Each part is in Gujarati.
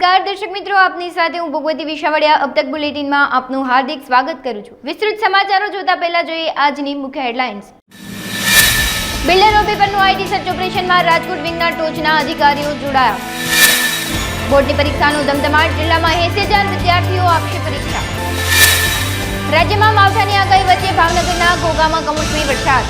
નમસ્કાર દર્શક મિત્રો, આપની સાથે હું ભગવતી વિશાવડિયા अब तक બુલેટિનમાં આપનું હાર્દિક સ્વાગત કરું છું। વિસ્તૃત સમાચારો જોતા પહેલા જોઈએ આજની મુખ્ય હેડલાઇન્સ। બિલ્ડર લોબી પરનું આઈટી સર્ચ ઓપરેશનમાં રાજકોટ વિંગના ટોચના અધિકારીઓ જોડાયા। બોર્ડની પરીક્ષાનો ધમધમાટ, જિલ્લામાં 80,000 વિદ્યાર્થીઓ આપશે પરીક્ષા। રાજ્યમાં માવઠાની આગાહી વચ્ચે ભાવનગરના ઘોઘામાં કમોસમી વરસાદ।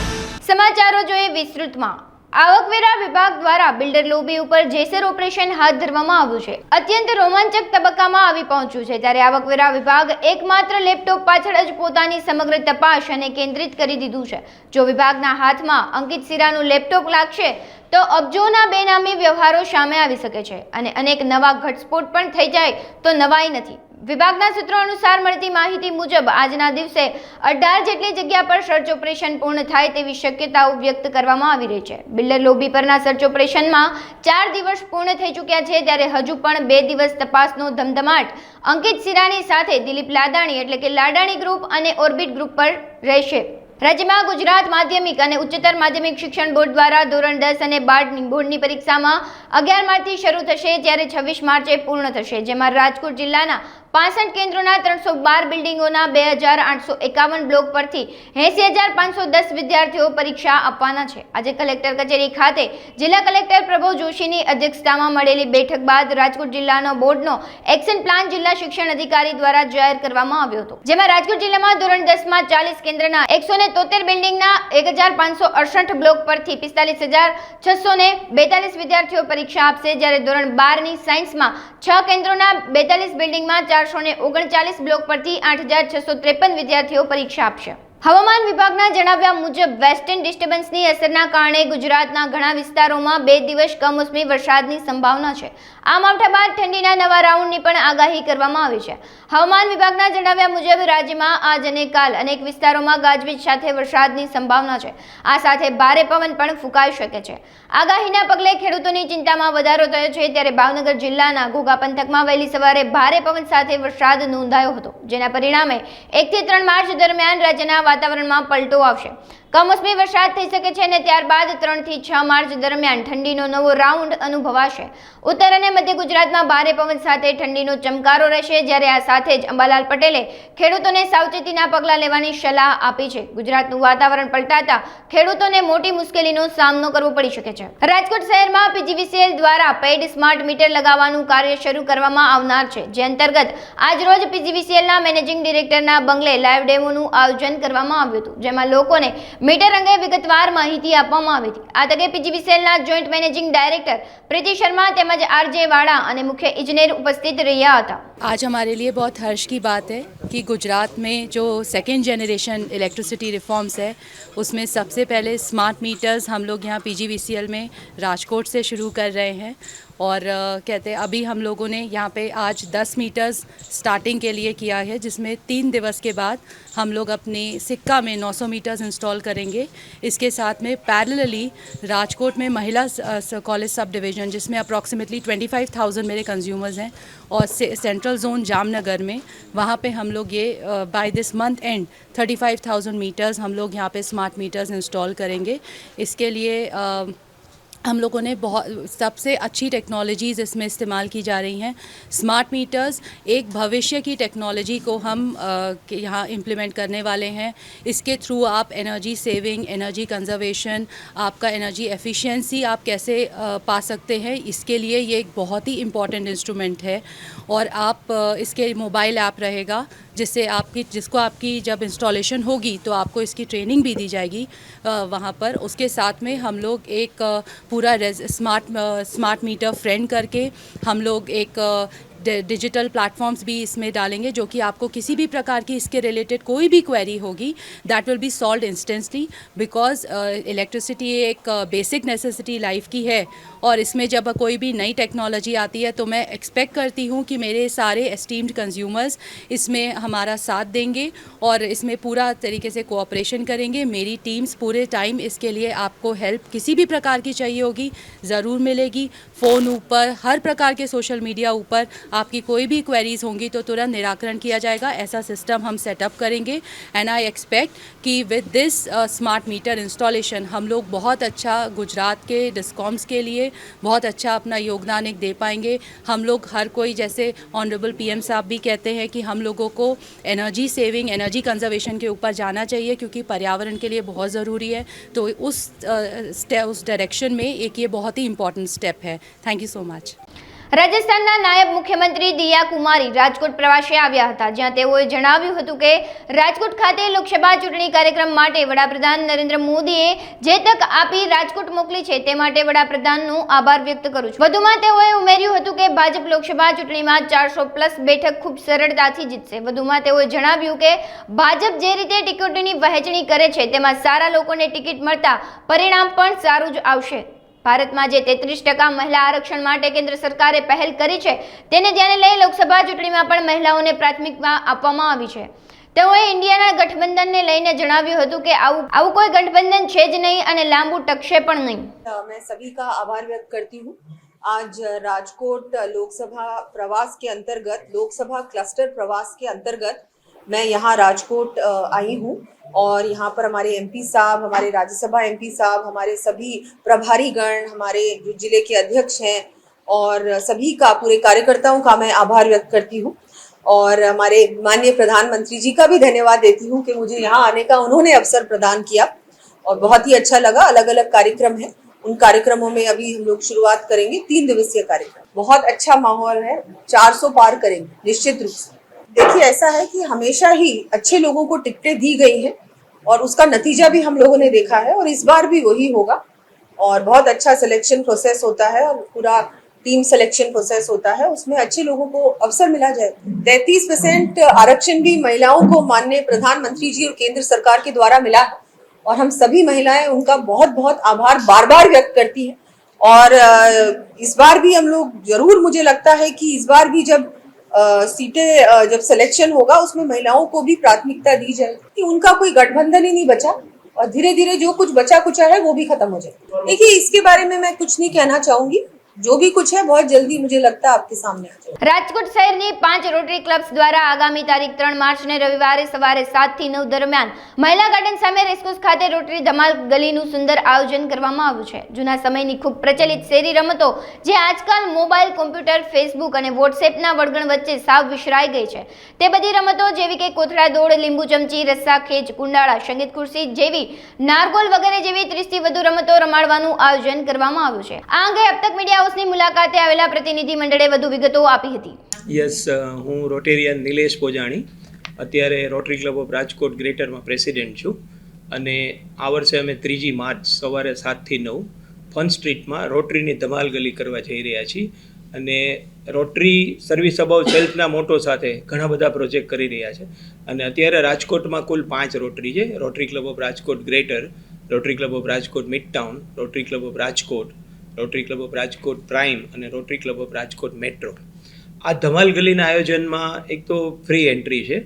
સમાચારો જોઈએ વિસ્તૃતમાં। આવકવેરા વિભાગ દ્વારા બિલ્ડર લોબી ઉપર જેસર ઓપરેશન હાથ ધરવામાં આવ્યું છે। અત્યંત રોમાંચક તબક્કામાં આવી પહોંચ્યું છે, ત્યારે આવકવેરા વિભાગ એકમાત્ર લેપટોપ પાછળ જ પોતાની સમગ્ર તપાસ અને કેન્દ્રિત કરી દીધું છે। જો વિભાગના હાથમાં અંકિત સિરાનું લેપટોપ લાગશે તો અબજોના બેનામી વ્યવહારો સામે આવી શકે છે અને અનેક નવા ઘટસ્ફોટ પણ થઈ જાય તો નવાઈ નથી। વિભાગના સૂત્રો અનુસાર મળતી માહિતી મુજબ આજના દિવસે 18 જેટલી જગ્યા પર સર્ચ ઓપરેશન પૂર્ણ થાય તેવી શક્યતાઓ વ્યક્ત કરવામાં આવી રહી છે। બિલ્ડર લોબી પરના સર્ચ ઓપરેશનમાં 4 દિવસ પૂર્ણ થઈ ચૂક્યા છે, ત્યારે હજુ પણ 2 દિવસ તપાસનો ધમધમાટ અંકિત સિરાની સાથે દિલીપ લાડાણી એટલે કે લાડાણી ગ્રુપ અને ઓર્બિટ ગ્રુપ પર રહેશે। રાજ્યમાં ગુજરાત માધ્યમિક અને ઉચ્ચતર માધ્યમિક શિક્ષણ બોર્ડ દ્વારા ધોરણ 10 અને 12ની બોર્ડની પરીક્ષામાં 11 માર્ચથી શરૂ થશે, જ્યારે 26 માર્ચે પૂર્ણ થશે, જેમાં રાજકોટ જિલ્લાના 65 કેન્દ્રોના 312 બિલ્ડિંગોના 2851 બ્લોક પરથી 80,510 વિદ્યાર્થીઓ પરીક્ષા આપવાના છે। આજે કલેક્ટર કચેરી ખાતે જિલ્લા કલેક્ટર પ્રભવ જોશીની અધ્યક્ષતામાં મળેલી બેઠક બાદ રાજકોટ જિલ્લાનો બોર્ડનો એક્શન પ્લાન જિલ્લા શિક્ષણ અધિકારી દ્વારા જાહેર કરવામાં આવ્યો હતો, જેમાં રાજકોટ જિલ્લામાં ધોરણ 10માં 40 કેન્દ્રના 173 બિલ્ડિંગના 1568 બ્લોક પરથી 45,642 વિદ્યાર્થીઓ પરીક્ષા આપશે, જ્યારે ધોરણ 12ની સાયન્સમાં 6 કેન્દ્રોના 42 બિલ્ડિંગમાં 439 બ્લોક પરથી 8,653 વિદ્યાર્થીઓ પરીક્ષા આપશે। હવામાન વિભાગના જણાવ્યા મુજબ વેસ્ટર્ન ડિસ્ટર્બન્સની અસરના કારણે ગુજરાતના ઘણા વિસ્તારોમાં 2 દિવસ કમોસમી વરસાદની સંભાવના છે। આ માવઠા બાદ ઠંડીના નવા રાઉન્ડની પણ આગાહી કરવામાં આવી છે। હવામાન વિભાગના જણાવ્યા મુજબ રાજ્યમાં આજ અને કાલ અનેક વિસ્તારોમાં ગાજવીજ સાથે વરસાદની સંભાવના છે। આ સાથે ભારે પવન પણ ફૂંકાઈ શકે છે। આગાહીના પગલે ખેડૂતોની ચિંતામાં વધારો થયો છે, ત્યારે ભાવનગર જિલ્લાના ઘોઘા પંથકમાં વહેલી સવારે ભારે પવન સાથે વરસાદ નોંધાયો હતો, જેના પરિણામે 1 થી 3 માર્ચ દરમિયાન રાજ્યના વાતાવરણમાં પલટો આવશે। કમોસમી વરસાદ થઈ શકે છે અને ત્યારબાદ 3 થી 6 માર્ચ દરમિયાન ઠંડીનો નવો રાઉન્ડ અનુભવાશે। ઉત્તર અને મધ્ય ગુજરાતમાં ભારે પવન સાથે ઠંડીનો ચમકારો રહેશે, જ્યારે આ સાથે જ અંબાલાલ પટેલે ખેડૂતોને સાવચેતીના પગલાં લેવાની સલાહ આપી છે। ગુજરાતનું વાતાવરણ પલટાતા ખેડૂતોને મોટી મુશ્કેલીનો સામનો કરવો પડી શકે છે। રાજકોટ શહેરમાં પીજીવીસીએલ દ્વારા પેઇડ સ્માર્ટ મીટર લગાવવાનું કાર્ય શરૂ કરવામાં આવનાર છે, જે અંતર્ગત આજરોજ પીજીવીસીએલના મેનેજિંગ ડિરેક્ટરના બંગલે લાઈવ ડેમોનું આયોજન કરવામાં આવ્યું હતું, જેમાં લોકોને મીટર અંગે વિગતવાર માહિતી આપવામાં આવી હતી। આ તકે પીજીવીસીએલના જોઈન્ટ મેનેજિંગ ડાયરેક્ટર प्रीति शर्मा तेमज आरजे वाड़ा और मुख्य इंजीनियर उपस्थित रहा था। आज हमारे लिए बहुत हर्ष की बात है कि गुजरात में जो सेकेंड जनरेशन इलेक्ट्रिसिटी रिफॉर्म्स है उसमें सबसे पहले स्मार्ट मीटर्स हम लोग यहाँ पीजीवीसीएल में राजकोट से शुरू कर रहे हैं और कहते हैं अभी हम लोगों ने यहाँ पे आज 10 मीटर्स स्टार्टिंग के लिए किया है, जिसमें 3 दिवस के बाद हम लोग अपने सिक्का में 900 मीटर्स इंस्टॉल करेंगे। इसके साथ में पैरेलली राजकोट में महिला कॉलेज सब डिवीज़न, जिसमें अप्रॉक्सीमेटली 25,000 मेरे कंज्यूमर्स हैं, और सेंट्रल जोन जामनगर में वहाँ पे हम लोग ये by this month end 35,000 metres हम लोग यहाँ पे स्मार्ट मीटर्स इंस्टॉल करेंगे। इसके लिए हम लोगों ने बहुत सबसे अच्छी टेक्नोलॉजीज़ इसमें इस्तेमाल की जा रही हैं। स्मार्ट मीटर्स एक भविष्य की टेक्नोलॉजी को हम यहाँ इम्प्लीमेंट करने वाले हैं। इसके थ्रू आप एनर्जी सेविंग, एनर्जी कंजर्वेशन, आपका एनर्जी एफिशिएंसी आप कैसे पा सकते हैं, इसके लिए ये एक बहुत ही इम्पॉर्टेंट इंस्ट्रूमेंट है। और आप इसके मोबाइल ऐप रहेगा, जिसको आपकी जब इंस्टॉलेशन होगी तो आपको इसकी ट्रेनिंग भी दी जाएगी वहाँ पर। उसके साथ में हम लोग एक पूरा स्मार्ट मीटर फ्रेंड करके हम लोग एक डिजिटल प्लेटफॉर्म्स भी इसमें डालेंगे, जो कि आपको किसी भी प्रकार की इसके रिलेटेड कोई भी क्वेरी होगी that will be solve instantly, because electricity एक बेसिक नेसेसिटी लाइफ की है। और इसमें जब कोई भी नई टेक्नोलॉजी आती है तो मैं एक्सपेक्ट करती हूँ कि मेरे सारे एस्टीम्ड कंज्यूमर्स इसमें हमारा साथ देंगे और इसमें पूरा तरीके से कोऑपरेशन करेंगे। मेरी टीम्स पूरे टाइम इसके लिए आपको हेल्प किसी भी प्रकार की चाहिए होगी ज़रूर मिलेगी। फ़ोन ऊपर, हर प्रकार के सोशल मीडिया ऊपर आपकी कोई भी क्वेरीज होंगी तो तुरंत निराकरण किया जाएगा, ऐसा सिस्टम हम सेटअप करेंगे। एंड आई एक्सपेक्ट कि with this smart meter installation हम लोग बहुत अच्छा गुजरात के डिस्कॉम्स के लिए बहुत अच्छा अपना योगदान एक दे पाएंगे। हम लोग हर कोई, जैसे ऑनरेबल पीएम साहब भी कहते हैं कि हम लोगों को एनर्जी सेविंग, एनर्जी कंजर्वेशन के ऊपर जाना चाहिए क्योंकि पर्यावरण के लिए बहुत ज़रूरी है। तो उस डायरेक्शन में एक ये बहुत ही इम्पॉर्टेंट स्टेप है। Thank you so much. રાજસ્થાનના નાયબ મુખ્યમંત્રી દિયા કુમારી રાજકોટ પ્રવાસે આવ્યા હતા, જ્યાં તેઓએ જણાવ્યું હતું કે રાજકોટ ખાતે લોકસભા ચૂંટણી કાર્યક્રમ માટે વડાપ્રધાન નરેન્દ્ર મોદીએ જે તક આપી રાજકોટ મોકલી છે તે માટે વડાપ્રધાનનો આભાર વ્યક્ત કરું છું. વધુમાં તેઓએ ઉમેર્યું હતું કે ભાજપ લોકસભા ચૂંટણીમાં 400+ બેઠક ખૂબ સરળતાથી જીતશે. વધુમાં તેઓએ જણાવ્યું કે ભાજપ જે રીતે ટિકિટોની વહેંચણી કરે છે તેમાં સારા લોકોને ટિકિટ મળતા પરિણામ પણ સારું જ આવશે. ભારતમાં જે 33% મહિલા આરક્ષણ માટે કેન્દ્ર સરકારે પહેલ કરી છે તેને ધ્યાને લઈ લોકસભા ચૂંટણીમાં પણ મહિલાઓને પ્રાથમિકતા આપવામાં આવી છે. તેઓએ ઇન્ડિયાના ગઠબંધનને લઈને જણાવ્યું હતું કે આવું કોઈ ગઠબંધન છે જ નહીં અને લાંબુ ટકશે પણ નહીં. मैं सभी का आभार व्यक्त करती हूँ। आज राजकोट लोकसभा प्रवास के अंतर्गत, लोकसभा क्लस्टर प्रवास के अंतर्गत मैं यहाँ राजकोट आई हूँ और यहाँ पर हमारे एमपी साहब, हमारे राज्यसभा एमपी साहब, हमारे सभी प्रभारी गण, हमारे जो जिले के अध्यक्ष हैं और सभी का, पूरे कार्यकर्ताओं का मैं आभार व्यक्त करती हूँ और हमारे माननीय प्रधानमंत्री जी का भी धन्यवाद देती हूँ कि मुझे यहाँ आने का उन्होंने अवसर प्रदान किया और बहुत ही अच्छा लगा। अलग अलग कार्यक्रम है, उन कार्यक्रमों में अभी हम लोग शुरुआत करेंगे। 3 दिवसीय कार्यक्रम, बहुत अच्छा माहौल है, 400 पार करेंगे निश्चित रूप से। देखिए, ऐसा है कि हमेशा ही अच्छे लोगों को टिकटें दी गई हैं और उसका नतीजा भी हम लोगों ने देखा है और इस बार भी वही होगा और बहुत अच्छा सिलेक्शन प्रोसेस होता है और पूरा टीम सिलेक्शन प्रोसेस होता है, उसमें अच्छे लोगों को अवसर मिला जाए। 33% आरक्षण भी महिलाओं को माननीय प्रधानमंत्री जी और केंद्र सरकार के द्वारा मिला है और हम सभी महिलाएं उनका बहुत बहुत आभार बार बार व्यक्त करती हैं और इस बार भी हम लोग जरूर, मुझे लगता है कि इस बार भी जब सीटें जब सिलेक्शन होगा उसमें महिलाओं को भी प्राथमिकता दी जाए कि उनका कोई गठबंधन ही नहीं बचा और धीरे धीरे जो कुछ बचा कुचा है वो भी खत्म हो जाए। देखिए, इसके बारे में मैं कुछ नहीं कहना चाहूंगी, जो भी कुछ है बहुत जल्दी मुझे लगता है आपके सामने आ जाएगा। રાજકોટ શહેરની 5 રોટરી ક્લબ્સ દ્વારા આગામી તારીખ 3 માર્ચને રવિવારે સવારે 7 થી 9 દરમિયાન મહિલા ગાર્ડન સામે રેસકોર્સ ખાતે રોટરી ધમાલ ગલીનું સુંદર આયોજન કરવામાં આવ્યું છે. જૂના સમયની ખૂબ પ્રચલિત શેરી રમતો જે આજકાલ મોબાઈલ, કોમ્પ્યુટર, ફેસબુક અને વોટ્સએપના વળગણ વચ્ચે સાવ વિસરાઈ ગઈ છે તે બધી રમતો જેવી કે કોથળા દોડ, લીંબુ ચમચી, રસ્સા ખેંચ, કુંડાળા, સંગીત ખુરશી જેવી, નારગોલ વગેરે જેવી 30થી વધુ રમતો રમાડવાનું આયોજન કરવામાં આવ્યું છે. આ અંગે અબ તક મીડિયા હાઉસની મુલાકાતે આવેલા પ્રતિનિધિ મંડળે વધુ વિગતો આપી હતી. યસ, હું રોટેરિયન નિલેશ પોજાણી, અત્યારે રોટરી ક્લબ ઓફ રાજકોટ ગ્રેટરમાં પ્રેસિડેન્ટ છું અને આ વર્ષે અમે 3 માર્ચ સવારે 7 થી 9 ફન સ્ટ્રીટમાં રોટરીની ધમાલ ગલી કરવા જઈ રહ્યા છીએ અને રોટરી સર્વિસ અબાઉટ સેલ્ફના મોટો સાથે ઘણા બધા પ્રોજેક્ટ કરી રહ્યા છે અને અત્યારે રાજકોટમાં કુલ 5 રોટરી છે. Rotary club of Rajkot greater, Rotary club of Rajkot midtown, Rotary club of Rajkot, Rotary club of Rajkot prime અને Rotary club of Rajkot metro. આ ધમાલ ગલીના આયોજનમાં એક તો ફ્રી એન્ટ્રી છે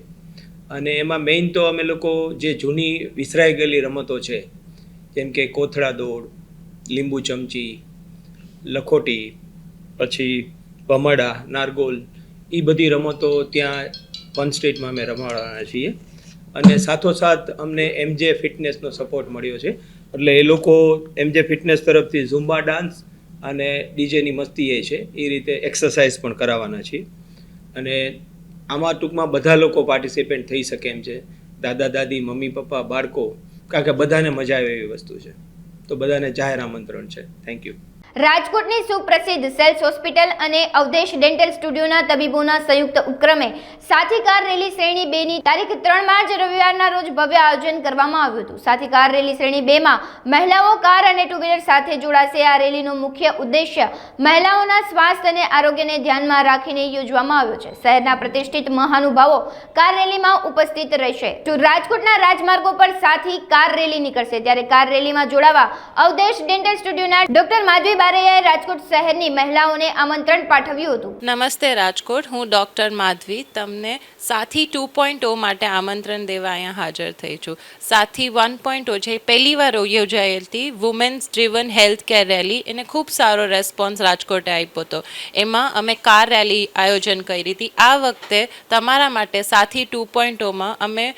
અને એમાં મેઇન તો અમે લોકો જે જૂની વિસરાઈ ગયેલી રમતો છે જેમ કે કોથળા દોડ, લીંબુ ચમચી, લખોટી, પછી ભમરડા, નારગોલ, એ બધી રમતો ત્યાં ફન સ્ટ્રીટમાં અમે રમાડવાના છીએ અને સાથોસાથ અમને એમજે ફિટનેસનો સપોર્ટ મળ્યો છે એટલે એ લોકો એમજે ફિટનેસ તરફથી ઝુમ્બા ડાન્સ અને ડીજેની મસ્તી એ છે એ રીતે એક્સરસાઇઝ પણ કરાવવાના છીએ અને આમાં ટૂંકમાં બધા લોકો પાર્ટિસિપેટ થઈ શકે એમ છે, દાદા દાદી, મમ્મી પપ્પા, બાળકો, કારણ કે બધાને મજા આવે એવી વસ્તુ છે, તો બધાને જાહેર આમંત્રણ છે. Thank you. રાજકોટની સુપ્રસિદ્ધ સેલ્સ હોસ્પિટલ અને અવધેશ ડેન્ટલ સ્ટુડિયોના તબીબોના સંયુક્ત ઉપક્રમે સાથી કાર રેલી શ્રેણી 2ની તારીખ 3 માર્ચ રવિવારના રોજ ભવ્ય આયોજન કરવામાં આવ્યું હતું. સાથી કાર રેલી શ્રેણી 2માં મહિલાઓ કાર અને ટુ વ્હીલર સાથે જોડાશે. આ રેલીનો મુખ્ય ઉદ્દેશ્ય મહિલાઓના સ્વાસ્થ્ય અને આરોગ્યને ધ્યાનમાં રાખીને યોજવામાં આવ્યો છે. શહેરના પ્રતિષ્ઠિત મહાનુભાવો કાર રેલીમાં ઉપસ્થિત રહેશે. રાજકોટના રાજમાર્ગો પર સાથી કાર રેલી નીકળશે ત્યારે કાર રેલીમાં જોડાવા અવધેશ ડેન્ટલ સ્ટુડિયોના ડોક્ટર માધવી બારૈયાએ રાજકોટ શહેરની મહિલાઓને આમંત્રણ પાઠવ્યું હતું. નમસ્તે રાજકોટ, હું ડૉક્ટર માધવી તમને સાથી 2.0 માટે આમંત્રણ દેવા અહીંયા હાજર થઈ છું. સાથી 1.0 જે પહેલીવાર યોજાયેલ હતી women's driven health care rally, એને ખૂબ સારો રેસ્પોન્સ રાજકોટે આપ્યો હતો. એમાં અમે કાર રેલી આયોજન કરી હતી. આ વખતે તમારા માટે સાથી 2.0માં અમે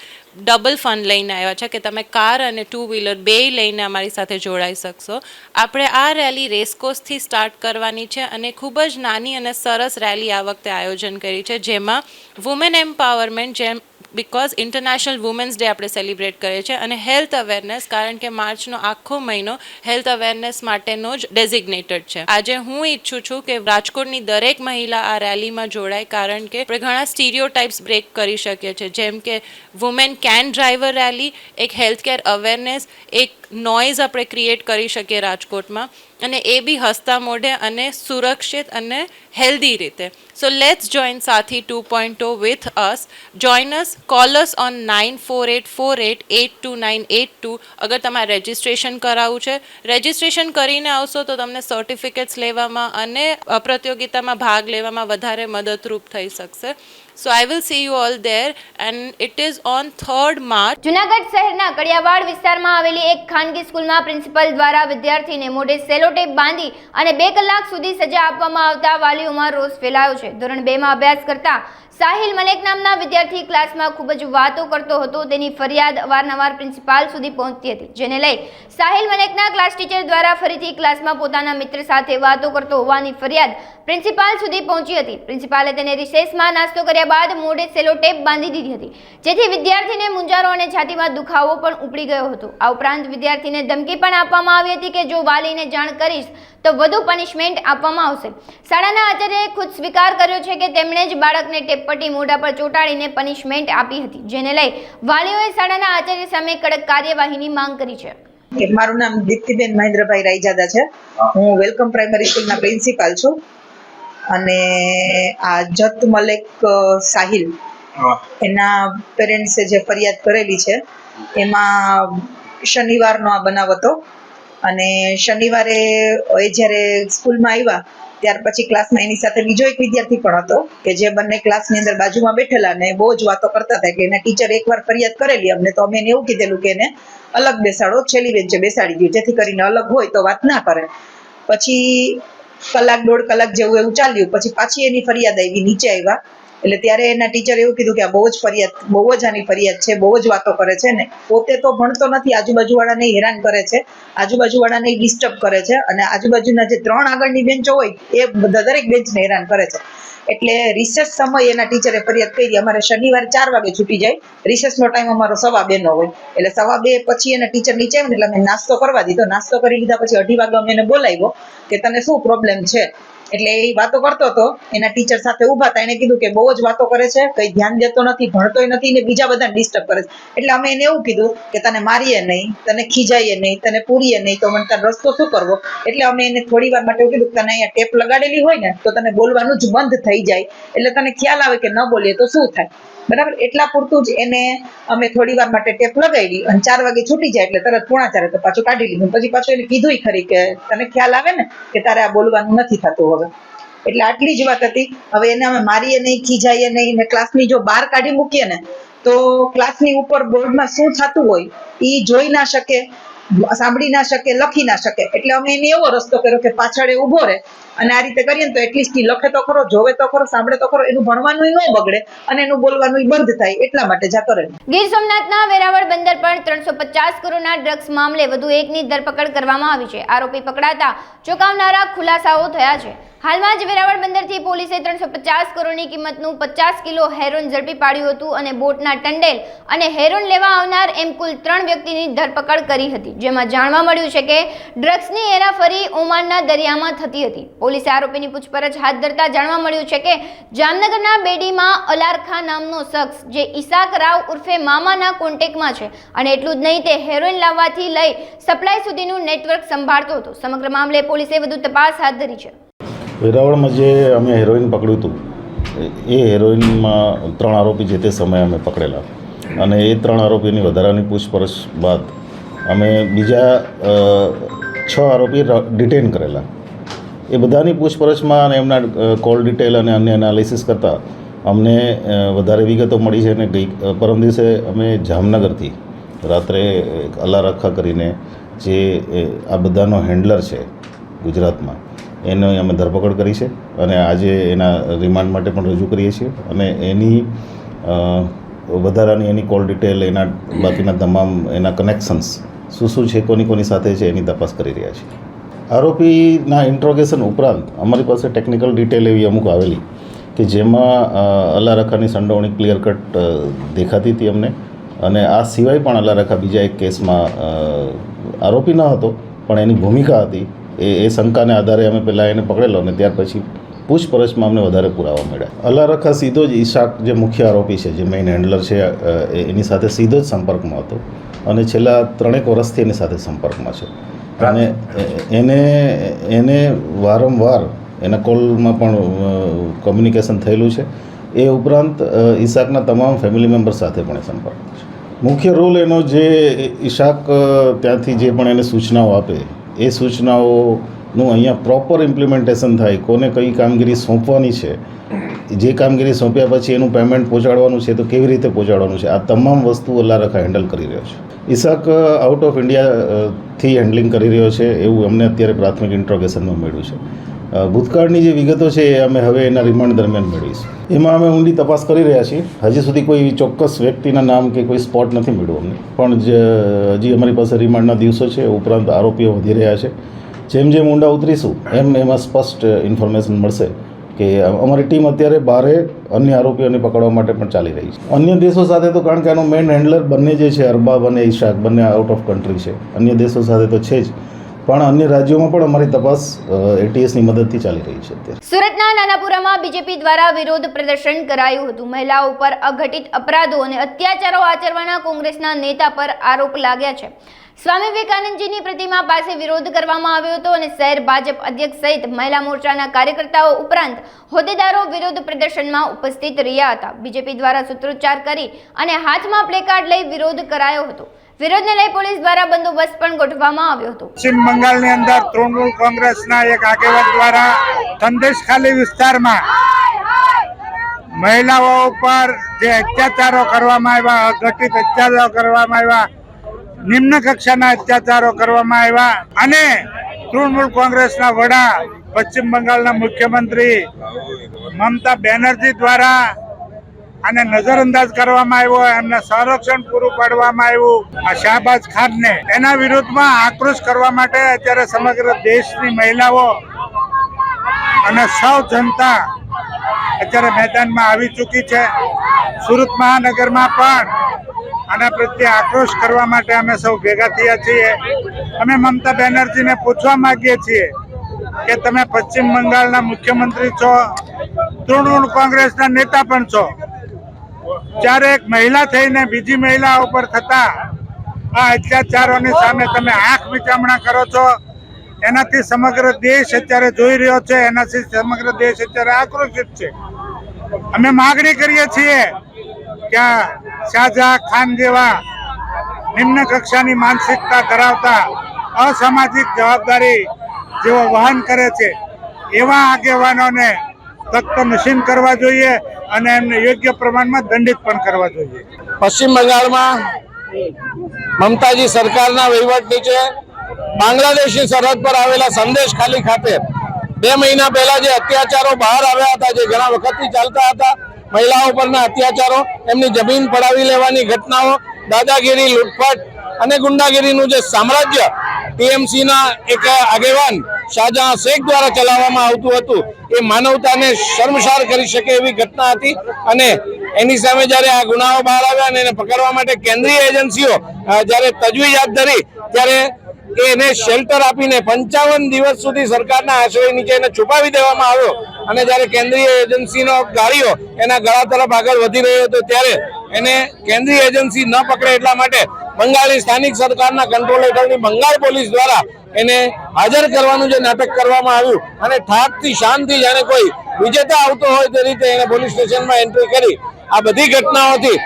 ડબલ ફંડ લઈને આવ્યા છે કે તમે કાર અને 2 વ્હીલર બેય લઈને અમારી સાથે જોડાઈ શકશો. આપણે આ રેલી રેસકોર્સથી સ્ટાર્ટ કરવાની છે અને ખૂબ જ નાની અને સરસ રેલી આ વખતે આયોજન કરી છે, જેમાં વુમેન એમ્પાવરમેન્ટ, જેમ બિકોઝ ઇન્ટરનેશનલ વુમેન્સ ડે આપણે સેલિબ્રેટ કરીએ છીએ, અને હેલ્થ અવેરનેસ, કારણ કે માર્ચનો આખો મહિનો હેલ્થ અવેરનેસ માટેનો જ ડેઝિગ્નેટેડ છે. આજે હું ઈચ્છું છું કે રાજકોટની દરેક મહિલા આ રેલીમાં જોડાય, કારણ કે આપણે ઘણા સ્ટીરિયોટાઇપ્સ બ્રેક કરી શકીએ છીએ, જેમ કે વુમેન કેન ડ્રાઈવર રેલી, એક હેલ્થ કેર અવેરનેસ, એક નોઇઝ આપણે ક્રિએટ કરી શકીએ રાજકોટમાં, અને એ બી હસતા મોઢે અને સુરક્ષિત અને હેલ્ધી રીતે. સો લેટ્સ જોઈન સાથી 2.0 with us. Join us, call us on 9484882982. અગર તમારે રજિસ્ટ્રેશન કરાવવું છે, રજિસ્ટ્રેશન કરીને આવશો તો તમને સર્ટિફિકેટ્સ લેવામાં અને પ્રતિયોગિતામાં ભાગ લેવામાં વધારે મદદરૂપ થઈ શકશે. So I will see you all there, and it is on 3rd March. Junagadh શહેરના કડિયાવાડ વિસ્તારમાં આવેલી એક ખાનગી સ્કૂલમાં પ્રિન્સિપલ દ્વારા વિદ્યાર્થીને મોઢે સેલોટેપ બાંધી અને 2 કલાક સુધી સજા આપવામાં આવતા વાલીઓમાં રોષ ફેલાયો છે. ધોરણ 2માં અભ્યાસ કરતા સાહિલ મલેક નામના વિદ્યાર્થી ક્લાસમાં ખૂબ જ વાતો કરતો હતો. તેની ફરિયાદ અવારનવાર પ્રિન્સિપાલ સુધી પહોંચતી હતી, જેને લઈ સાહિલ મલેકના ક્લાસ ટીચર દ્વારા ફરીથી ક્લાસમાં પોતાના મિત્ર સાથે વાતો કરતો હોવાની ફરિયાદ પ્રિન્સિપાલ સુધી પહોંચી હતી. પ્રિન્સિપાલે તેને રિસેસમાં નાસ્તો કર્યા બાદ મોઢે સેલોટેપ બાંધી દીધી હતી, જેથી વિદ્યાર્થીને મૂંઝારો અને છાતીમાં દુખાવો પણ ઉપડી ગયો હતો. આ ઉપરાંત વિદ્યાર્થીને ધમકી પણ આપવામાં આવી હતી કે જો વાલીને જાણ કરીશ તો વધુ પનિશમેન્ટ આપવામાં આવશે. શાળાના આચાર્યએ ખુદ સ્વીકાર કર્યો છે કે તેમણે જ બાળકને ટેપપટ્ટી મોઢા પર ચોંટાડીને પનિશમેન્ટ આપી હતી, જેને લઈ વાલીઓએ શાળાના આચાર્ય સામે કડક કાર્યવાહીની માંગ કરી છે. મારું નામ દીપ્તિબેન મહેન્દ્રભાઈ રાયજાદા છે. હું વેલકમ પ્રાઇમરી સ્કૂલના પ્રિન્સિપાલ છું. અને આ જત મલેક સાહિલ એના પેરેન્ટ્સે જે ફરિયાદ કરેલી છે એમાં શનિવારનો આ બનાવ હતો. અને શનિવારે એ જ્યારે સ્કૂલમાં આવ્યા ત્યાર પછી ક્લાસમાં એની સાથે બીજો એક વિદ્યાર્થી પણ હતો કે જે બંને ક્લાસની અંદર બાજુમાં બેઠેલા ને બહુ જ વાતો કરતા હતા. એટલે એના ટીચર એકવાર ફરિયાદ કરેલી અમને, તો અમે એને એવું કીધેલું કે એને અલગ બેસાડો, છેલ્લી બેન્ચે બેસાડી દો, જેથી કરીને અલગ હોય તો વાત ના કરે. પછી કલાક 1.5 કલાક જેવું એવું ચાલ્યું. પછી પાછી એની ફરિયાદ આવી, નીચે આવ્યા એટલે ત્યારે એના ટીચરે એવું કીધું કે આ બહુ જ આની ફરિયાદ છે, બહુ જ વાતો કરે છે ને પોતે તો ભણતો નથી, આજુબાજુવાળાને હેરાન કરે છે, આજુબાજુવાળાને ડિસ્ટર્બ કરે છે, અને આજુબાજુના જે 3 આગળની બેન્ચો હોય એ બધા દરેક બેન્ચને હેરાન કરે છે. એટલે રિસેસ સમય એના ટીચરે ફરિયાદ કરી. અમારે શનિવારે 4 વાગે છૂટી જાય, રિસેસનો ટાઈમ અમારો 2:15 નો હોય. એટલે 2:30 પછી એના ટીચર નીચે આવે ને એટલે અમે નાસ્તો કરવા દીધો. નાસ્તો કરી લીધા પછી 2:30 વાગે અમે એને બોલાવ્યો કે તને શું પ્રોબ્લેમ છે. એટલે એ વાતો કરતો હતો, એના ટીચર સાથે ઊભા હતા. એને કીધું કે બહુ જ વાતો કરે છે, કઈ ધ્યાન દેતો નથી, ભણતોય નથી ને બીજા બધાને ડિસ્ટર્બ કરે છે. એટલે અમે એને એવું કીધું કે તને મારીએ નહીં, તને ખીજાઈએ નહીં, તને પૂરીએ નહીં, તો મને તને રસ્તો શું કરવો. એટલે અમે એને થોડી વાર માટે એવું કીધું કે તને અહીંયા ટેપ લગાડેલી હોય ને તો તને બોલવાનું જ બંધ થઈ જાય, એટલે તને ખ્યાલ આવે કે ન બોલીએ તો શું થાય, બરાબર. એટલા પૂરતું જ એને અમે થોડી વાર માટે ટેપ લગાવી અને 4 વાગે છૂટી જાય એટલે તરત 3:45 તો પાછું કાઢી લીધું. પછી પાછું એને કીધું ખરી કે તને ખ્યાલ આવે ને કે તારે આ બોલવાનું નથી થતું હવે. એટલે આટલી જ વાત હતી. હવે એને અમે મારીએ નહીં, ખીજાઈએ નહીં, ને ક્લાસની જો બહાર કાઢી મૂકીએ ને તો ક્લાસની ઉપર બોર્ડમાં શું થતું હોય એ જોઈ ના શકે, સાંભળી ના શકે, લખી ના શકે. એટલે અમે એને એવો રસ્તો કર્યો કે પાછળ એ ઊભો રહે અને આ રીતે કરીએ ને તો એટલીસ્ટ લખે તો ખરો, જોવે તો ખરો, સાંભળે તો ખરો, એનું ભણવાનું ન બગડે અને એનું બોલવાનું બંધ થાય, એટલા માટે જા કરે. ગીર સોમનાથના વેરાવળ બંદર પર 350 કરોડના ડ્રગ્સ મામલે વધુ એકની ધરપકડ કરવામાં આવી છે. આરોપી પકડાતા ચોંકાવનારા ખુલાસાઓ થયા છે. હાલમાં જ વેરાવળ બંદરથી પોલીસે 350 કરોડની કિંમતનું 50 કિલો હેરોઇન ઝડપી પાડ્યું હતું અને બોટના ટંડેલ અને હેરોઇન લેવા આવનાર એમ કુલ 3 વ્યક્તિની ધરપકડ કરી હતી, જેમાં જાણવા મળ્યું છે કે ડ્રગ્સની હેરાફેરી ઓમાનના દરિયામાં થતી હતી. પોલીસે આરોપીની પૂછપરછ હાથ ધરતા જાણવા મળ્યું છે કે જામનગરના બેડીમાં અલારખા નામનો શખ્સ જે ઈસાક રાવ ઉર્ફે મામાના કોન્ટેક્ટમાં છે, અને એટલું જ નહીં તે હેરોઇન લાવવાથી લઈ સપ્લાય સુધીનું નેટવર્ક સંભાળતો હતો. સમગ્ર મામલે પોલીસે વધુ તપાસ હાથ ધરી છે. વેરાવળમાં જે અમે હેરોઇન પકડ્યું હતું એ હેરોઇનમાં 3 આરોપી જે તે સમયે અમે પકડેલા, અને એ 3 આરોપીની વધારાની પૂછપરછ બાદ અમે બીજા 6 આરોપી ડિટેન કરેલા. એ બધાની પૂછપરછમાં અને એમના કોલ ડિટેલ અને અન્ય એનાલિસિસ કરતાં અમને વધારે વિગતો મળી છે. અને પરમ દિવસે અમે જામનગરથી રાત્રે અલા રખા કરીને જે આ બધાનો હેન્ડલર છે ગુજરાતમાં, એની અમે ધરપકડ કરી છે અને આજે એના રિમાન્ડ માટે પણ રજૂ કરીએ છીએ. અને એની વધારાની એની કોલ ડિટેલ, એના બાકીના તમામ એના કનેક્શન્સ શું છે, કોની સાથે છે, એની તપાસ કરી રહ્યા છીએ. આરોપીના ઇન્ટ્રોગેશન ઉપરાંત અમારી પાસે ટેકનિકલ ડિટેલ એવી અમુક આવેલી કે જેમાં અલા રખાની સંડોવણી ક્લિયર કટ દેખાતી હતી અમને. અને આ સિવાય પણ અલા રખા બીજા એક કેસમાં આરોપી ન હતો પણ એની ભૂમિકા હતી. એ શંકાને આધારે અમે પહેલાં એને પકડેલો અને ત્યાર પછી પૂછપરછમાં અમને વધારે પુરાવા મળ્યા. અલા રખા સીધો જ ઈશાક જે મુખ્ય આરોપી છે, જે મેઇન હેન્ડલર છે, એની સાથે સીધો જ સંપર્કમાં હતો અને છેલ્લા 3 વર્ષથી એની સાથે સંપર્કમાં છે. અને એને વારંવાર એના કોલમાં પણ કોમ્યુનિકેશન થયેલું છે. એ ઉપરાંત ઈશાકના તમામ ફેમિલી મેમ્બર સાથે પણ એ સંપર્કમાં છે. મુખ્ય રોલ એનો જે ઈશાક ત્યાંથી જે પણ એને સૂચનાઓ આપે, એ સૂચનાઓનું અહીંયા પ્રોપર ઇમ્પ્લિમેન્ટેશન થાય. કોને કઈ કામગીરી સોંપવાની છે, જે કામગીરી સોંપ્યા પછી એનું પેમેન્ટ પહોંચાડવાનું છે તો કેવી રીતે પહોંચાડવાનું છે, આ તમામ વસ્તુ અલા રખા હેન્ડલ કરી રહ્યો છે. ઈશાક આઉટ ઓફ ઇન્ડિયાથી હેન્ડલિંગ કરી રહ્યો છે એવું અમને અત્યારે પ્રાથમિક ઇન્ટ્રોગેશનમાં મળ્યું છે. ભૂતકાળની જે વિગતો છે એ અમે હવે એના રિમાન્ડ દરમિયાન મેળવીશું. એમાં અમે ઊંડી તપાસ કરી રહ્યા છીએ. હજી સુધી કોઈ ચોક્કસ વ્યક્તિના નામ કે કોઈ સ્પોટ નથી મળ્યું અમને, પણ હજી અમારી પાસે રિમાન્ડના દિવસો છે. ઉપરાંત આરોપીઓ વધી રહ્યા છે. જેમ જેમ ઊંડા ઉતરીશું એમાં સ્પષ્ટ ઇન્ફોર્મેશન મળશે કે અમારી ટીમ અત્યારે બારે અન્ય આરોપીઓને પકડવા માટે પણ ચાલી રહી છે. અન્ય દેશો સાથે તો, કારણ કે આનો મેઇન હેન્ડલર બંને જે છે, અરબાબ અને ઈશાક, બંને આઉટ ઓફ કન્ટ્રી છે. અન્ય દેશો સાથે તો છે જ, પણ અન્ય રાજ્યોમાં પણ અમારી તપાસ એટીએસની મદદથી ચાલી રહી છે અત્યારે. સુરતના નાનાપુરામાં બીજેપી દ્વારા વિરોધ પ્રદર્શન કરાયું હતું. મહિલાઓ પર અઘટિત અપરાધો અને અત્યાચારો આચરવાના કોંગ્રેસના નેતા પર આરોપ લાગ્યા છે. સ્વામી વિવેકાનંદજીની પ્રતિમા પાસે વિરોધ કરવામાં આવ્યો હતો અને શહેર ભાજપ અધ્યક્ષ સહિત મહિલા મોરચાના કાર્યકર્તાઓ ઉપરાંત હોદ્દેદારો વિરોધ પ્રદર્શનમાં ઉપસ્થિત રહ્યા હતા. બીજેપી દ્વારા સૂત્રોચ્ચાર કરી અને હાથમાં પ્લેકાર્ડ લઈ વિરોધ કરાયો હતો. વિરોધને લઈ પોલીસ દ્વારા બંદોબસ્ત પણ ગોઠવવામાં આવ્યો હતો. પશ્ચિમ બંગાળની અંદર તૃણમૂલ કોંગ્રેસના એક આગેવાન દ્વારા સંદેશખાલી વિસ્તારમાં મહિલાઓ ઉપર જે અત્યાચારો કરવામાં આવ્યા, અઘટિત અત્યાચારો કરવામાં આવ્યા, નિમ્ન કક્ષાના અત્યાચારો કરવામાં આવ્યા અને તૃણમૂલ કોંગ્રેસના વડા પશ્ચિમ બંગાળના મુખ્યમંત્રી મમતા બેનર્જી દ્વારા આને નજરઅંદાજ કરવામાં આવ્યો, એમને સંરક્ષણ પૂરું પાડવામાં આવ્યું. આ શાહબાજ ખાનને એના વિરુદ્ધમાં આક્રોશ કરવા માટે અત્યારે સમગ્ર દેશની મહિલાઓ અને સૌ જનતા અત્યારે મેદાનમાં આવી ચૂકી છે. સુરત મહાનગરમાં પણ આના પ્રત્યે આક્રોશ કરવા માટે અમે સૌ ભેગા થયા છીએ. અમે મમતા બેનર્જીને પૂછવા માંગીએ છીએ કે તમે પશ્ચિમ બંગાળના મુખ્યમંત્રી છો, તૃણમૂલ કોંગ્રેસના નેતા પણ છો, જ્યારે એક મહિલા થઈને બીજી મહિલા ઉપર થતા આ અત્યાચારોની સામે તમે આંખ મીચામણા કરો છો. એનાથી સમગ્ર દેશ અત્યારે જોઈ રહ્યો છે, એનાથી સમગ્ર દેશ અત્યારે આક્રોશિત છે. અમે માગણી કરીએ છીએ કે શાહજહાં ખાન જેવા નિમ્ન કક્ષાની માનસિકતા ધરાવતા, અસામાજિક જવાબદારી જેઓ વહન કરે છે એવા આગેવાનોને તખ્ત નશીન કરવા જોઈએ અને એમને યોગ્ય પ્રમાણમાં દંડિત પણ કરવા જોઈએ. પશ્ચિમ બંગાળમાં મમતાજી સરકારના વહીવટ નીચે બાંગ્લાદેશની સરહદ પર આવેલા સંદેશખાલી ખાતે 2 મહિના પહેલા જે અત્યાચારો બહાર આવ્યા હતા, જે ઘણા વખતથી ચાલતા હતા, મહિલાઓ પરના અત્યાચારો, એમની જમીન પડાવી લેવાની ઘટનાઓ, દાદાગીરી, લૂંટફાટ અને ગુંડાગીરીનું જે સામ્રાજ્ય ટીએમસીના એક આગેવાન શાહજહાં શેખ દ્વારા ચલાવવામાં આવતું હતું, એ માનવતાને શર્મસાર કરી શકે એવી ઘટના હતી. અને એની સામે જ્યારે આ ગુનાઓ બહાર આવ્યા અને એને પકડવા માટે કેન્દ્રીય એજન્સીઓ જ્યારે તજવીજ હાથ ધરી, ત્યારે એને શેલ્ટર આપીને 55 દિવસ સુધી સરકારના આશ્રય નીચે એને છુપાવી દેવામાં આવ્યો. અને જ્યારે કેન્દ્રીય એજન્સીનો ગાડીઓ એના ગળા તરફ આગળ વધી રહ્યો હતો, ત્યારે એને કેન્દ્રીય એજન્સી ન પકડે એટલા માટે બંગાળની સ્થાનિક સરકારના કંટ્રોલ હેઠળની બંગાળ પોલીસ દ્વારા એને હાજર કરવાનું જે નાટક કરવામાં આવ્યું અને ઠાઠથી શાનથી જાણે કોઈ વિજેતા આવતો હોય તે રીતે એને પોલીસ સ્ટેશનમાં એન્ટ્રી કરી આ બધી ઘટનાઓથી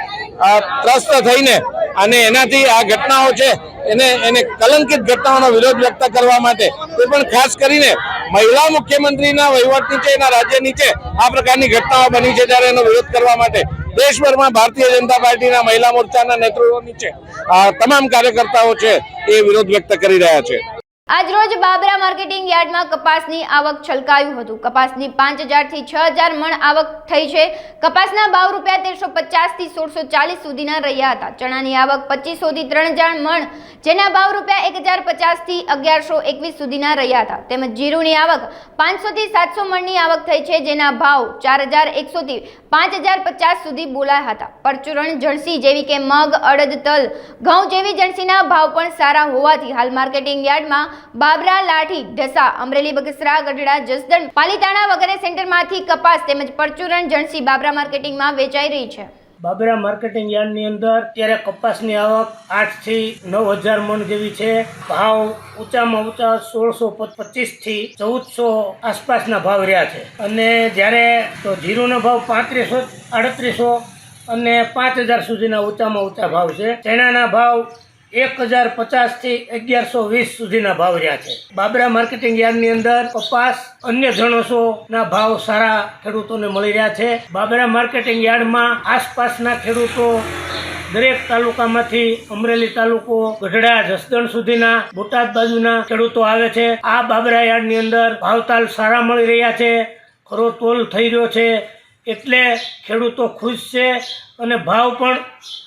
ત્રસ્ત થઈને અને એનાથી આ ઘટનાઓ છે એને કલંકિત ઘટનાઓનો વિરોધ વ્યક્ત કરવા માટે તે પણ ખાસ કરીને મહિલા મુખ્યમંત્રીના વહીવટ નીચે એના રાજ્ય નીચે આ પ્રકારની ઘટનાઓ બની છે ત્યારે એનો વિરોધ કરવા માટે દેશભરમાં ભારતીય જનતા પાર્ટીના મહિલા મોરચાના નેતૃત્વ નીચે તમામ કાર્યકર્તાઓ છે એ વિરોધ વ્યક્ત કરી રહ્યા છે. આજરોજ બાબરા માર્કેટિંગ યાર્ડમાં કપાસની આવક છલકાયું હતું. કપાસની 5000 થી 6000 મણ આવક થઈ છે. કપાસના ભાવ ₹1350 થી 1640 સુધીના રહ્યા હતા. ચણાની આવક 2500 થી 3000 મણ, જેના ભાવ ₹1050 થી 1121 સુધીના રહ્યા હતા. તેમજ જીરુની આવક 500 થી 700 મણની આવક થઈ છે, જેના ભાવ 4100 થી 5050 સુધી બોલાયા હતા. પરચુરણ જણસી જેવી કે મગ, અડદ, તલ, ઘઉં જેવી જણસીના ભાવ પણ સારા હોવાથી હાલ માર્કેટિંગ યાર્ડમાં બાબરા, લાઠી, ઢસા, અમરેલી, બગસરા, ગઢડા, જસદણ, પાલીતાણા વગેરે સેન્ટરમાંથી કપાસ તેમજ પરચુરણ જણસી બાબરા માર્કેટિંગમાં વેચાઈ રહી છે. બાબરા માર્કેટિંગ યાર્ડની અંદર અત્યારે કપાસની આવક 8 થી 9000 મણ જેવી છે. ભાવ ઊંચામાં ઊંચા 1625 થી 1400 આસપાસના ભાવ રહ્યા છે. અને જ્યારે તો જીરુનો ભાવ 3500, 3800 અને 5000 સુધીના ઊંચામાં ઊંચા ભાવ છે. ચણાના ભાવ 1050 થી 1120 સુધીના ભાવ રહ્યા છે. બાબરા માર્કેટિંગ યાર્ડની અંદર કપાસ, અન્ય જણસોના ભાવ સારા ખેડૂતોને મળી રહ્યા છે. બાબરા માર્કેટિંગ યાર્ડમાં આસપાસના ખેડૂતો દરેક તાલુકામાંથી, અમરેલી તાલુકો, ગઢડા, જસદણ સુધીના, બોટાદ બાજુના ખેડૂતો આવે છે. આ બાબરા યાર્ડની અંદર ભાવતાલ સારા મળી રહ્યા છે. ખરો તોલ થઈ રહ્યો છે, એટલે ખેડૂતો ખુશ છે. અને ભાવ પણ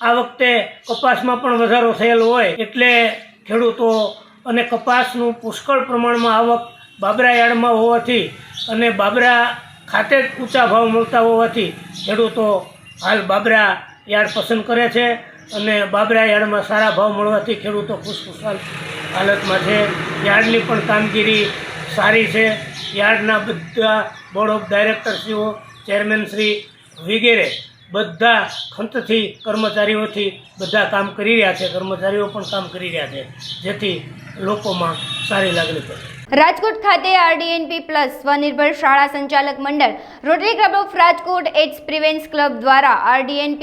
આ વખતે કપાસમાં પણ વધારો થયેલો હોય એટલે ખેડૂતો અને કપાસનું પુષ્કળ પ્રમાણમાં આવક બાબરા યાર્ડમાં હોવાથી અને બાબરા ખાતે જ ઊંચા ભાવ મળતા હોવાથી ખેડૂતો હાલ બાબરા યાર્ડ પસંદ કરે છે. અને બાબરા યાર્ડમાં સારા ભાવ મળવાથી ખેડૂતો ખુશખુશાલ હાલતમાં છે. યાર્ડની પણ કામગીરી સારી છે. યાર્ડના બધા બોર્ડ ઓફ ડાયરેક્ટરશ્રીઓ, ચેરમેનશ્રી વગેરે બધા ખંતથી, કર્મચારીઓથી બધા કામ કરી રહ્યા છે. કર્મચારીઓ પણ કામ કરી રહ્યા છે, જેથી લોકોમાં સારી લાગણી પડે. રાજકોટ ખાતે RDNP+ સ્વનિર્ભર શાળા સંચાલક મંડળ, Rotary club of Rajkot, AIDS prevention club દ્વારા RDNP+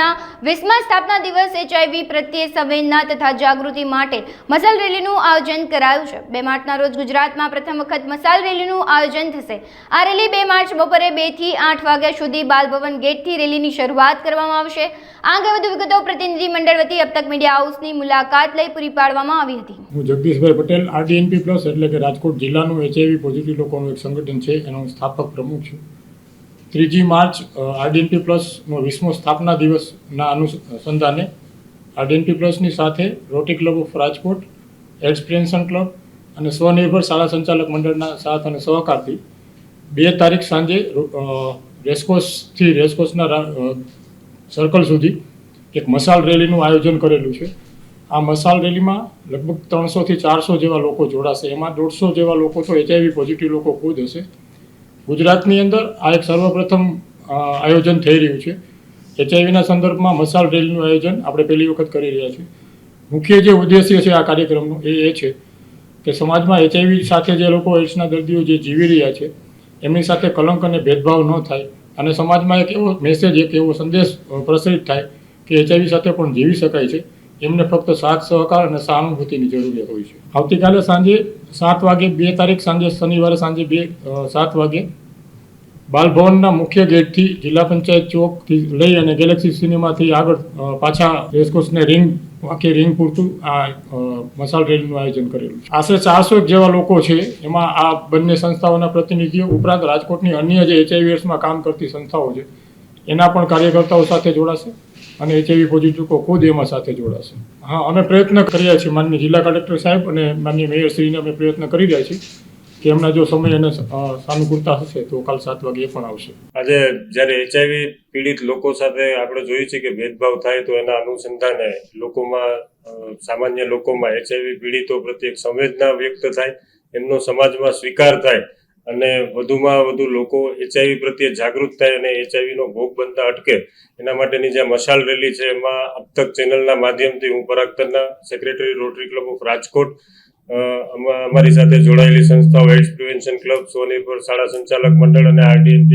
ના 20મા સ્થાપના દિવસ HIV પ્રત્યે સંવેદના તથા જાગૃતિ માટે મશાલ રેલીનું આયોજન કરાયું છે. 2 માર્ચના રોજ ગુજરાતમાં પ્રથમ વખત મશાલ રેલીનું આયોજન થશે. આ રેલી 2 માર્ચ બપોરે 2 થી 8 વાગ્યા સુધી બાલભવન ગેટથી રેલીની શરૂઆત કરવામાં આવશે. આ અંગે વધુ વિગતો પ્રતિનિધિ મંડળ વતી અબતક મીડિયા હાઉસની મુલાકાત લઈ પૂરી પાડવામાં આવી હતી. હું જગદીશભાઈ પટેલ, RDNP+ એટલે કે રાજકોટ જિલ્લાનું HIV પોઝિટિવ લોકોનું એક સંગઠન છે, એનો સ્થાપક પ્રમુખ છું. 3 માર્ચ RDNP+ નો 20મો સ્થાપના દિવસના અનુસંધાને RDNP+ની સાથે Rotary club of Rajkot, AIDS prevention club અને સ્વનિર્ભર શાળા સંચાલક મંડળના સાથ અને સહકારથી 2 તારીખ સાંજે રેસકોર્સના સર્કલ સુધી એક મશાલ રેલીનું આયોજન કરેલું છે. આ મશાલ રેલીમાં લગભગ 300 થી 400 જેવા લોકો જોડાશે. એમાં 150 જેવા લોકો તો HIV પોઝિટિવ લોકો ખુદ હશે. ગુજરાતની અંદર આ એક સર્વપ્રથમ આયોજન થઈ રહ્યું છે. HIVના સંદર્ભમાં મશાલ રેલીનું આયોજન આપણે પહેલી વખત કરી રહ્યા છીએ. મુખ્ય જે ઉદ્દેશ્ય છે આ કાર્યક્રમનો એ છે કે સમાજમાં HIV સાથે જે લોકો એડ્સના દર્દીઓ જે જીવી રહ્યા છે એમની સાથે કલંક અને ભેદભાવ ન થાય અને સમાજમાં એક એવો મેસેજ, એક એવો સંદેશ પ્રસારિત થાય કે HIV સાથે પણ જીવી શકાય છે. એમને ફક્ત સાથ સહકાર અને સહાનુભૂતિની જરૂરિયાત હોય છે. આવતીકાલે સાંજે 7 વાગે, 2 તારીખ સાંજે, શનિવારે સાંજે 7 વાગે બાલભવનના મુખ્ય ગેટથી જિલ્લા પંચાયત ચોકથી લઈ અને ગેલેક્સી સિનેમાથી આગળ પાછા રેસકોર્સને આખી રિંગ પૂરતું આ મશાલ રેલીનું આયોજન કરેલું છે. આશરે 400 જેવા લોકો છે. એમાં આ બંને સંસ્થાઓના પ્રતિનિધિઓ ઉપરાંત રાજકોટની અન્ય જે HIV એડ્સમાં કામ કરતી સંસ્થાઓ છે એના પણ કાર્યકર્તાઓ સાથે જોડાશે અને HIV પોઝિટિવ ખુદ એમાં સાથે જોડાશે. હા, અમે પ્રયત્ન કરી રહ્યા છીએ. માનનીય જિલ્લા કલેક્ટર સાહેબ અને માનનીય મેયરશ્રીને અમે પ્રયત્ન કરી રહ્યા છીએ કે એમના જો સમય અને સાનુકૂળતા હશે તો કાલ 7 વાગે પણ આવશે. આજે જ્યારે HIV પીડિત લોકો સાથે આપણે જોઈએ છીએ કે ભેદભાવ થાય તો એના અનુસંધાને લોકોમાં, સામાન્ય લોકોમાં HIV પીડિતો પ્રત્યે સંવેદના વ્યક્ત થાય, એમનો સમાજમાં સ્વીકાર થાય અને વધુમાં વધુ લોકો HIV પ્રત્યે જાગૃત થાય અને HIVનો ભોગ બનતા અટકે એના માટેની જે મશાલ રેલી છે એમાં અબતક ચેનલના માધ્યમથી હું પરાક્તરના secretary, Rotary club of Rajkot, અમારી સાથે જોડાયેલી સંસ્થાઓ એડ્સ પ્રિવેન્શન ક્લબ, સ્વનિર્ભર શાળા સંચાલક મંડળ અને RDNP+